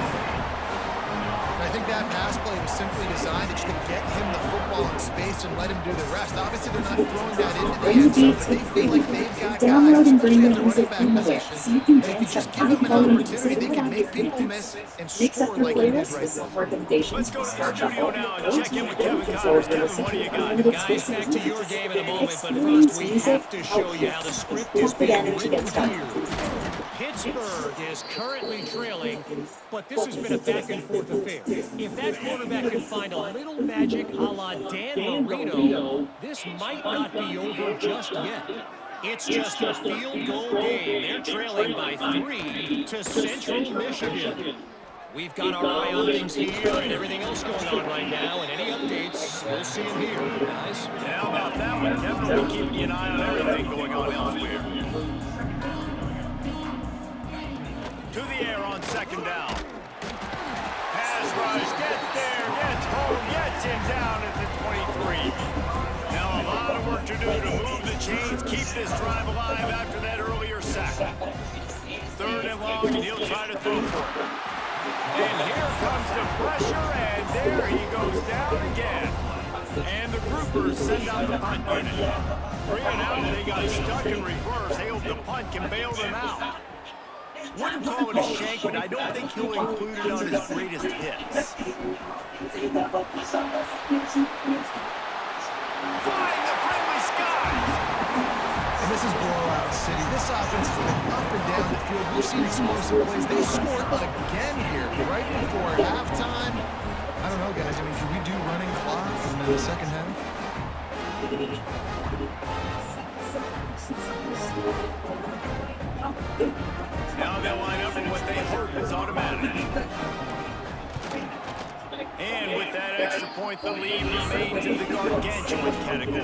I think that pass play was simply designed just to get him the football in space and let him do the rest. Obviously, they're not throwing that into the end zone, but they feel like they've got guys, Download and bring especially the at the running music back in the position. so you can And if you dance just up give them an high-quality opportunity, music they can without make getting people miss and Mix up score your like he did playlist right with there. some recommendations Let's go from to Star the studio Shuffle. now and Those check in with who Kevin can Connors. afford to Kevin, listen what do to you got? unlimited Guys, exclusive back to your music game in a and moment, but experience first we music have to show you how the script is Tap the being banner to written get started. here. Pittsburgh is currently trailing, but this has been a back-and-forth affair. If that quarterback can find a little magic a la Dan Marino, this might not be over just yet. It's just a field goal game. They're trailing by 3 to Central Michigan. We've got our eye on things here and everything else going on right now, and any updates, we'll see them here, guys. How about that one, Kevin? We'll be keeping an eye on everything going on elsewhere. To the air on second down. Pass rush, gets there, gets home, gets him down at the 23. Now a lot of work to do to move the chains, keep this drive alive after that earlier sack. Third and long, and he'll try to throw for it. And here comes the pressure, and there he goes down again. And the groupers send out the punt unit. 3 and out, they got stuck in reverse. They hope the punt can bail them out. Wouldn't call it a shank, but I don't think he'll include it on his greatest hits. Flying the friendly skies! And this is blowout city. This offense has been up and down the field. We've seen explosive plays. They scored again here right before halftime. I don't know, guys. I mean, can we do running clock in the second half? Now they'll line up in what they hope is automatic. And with that extra point, the lead remains in the gargantuan category.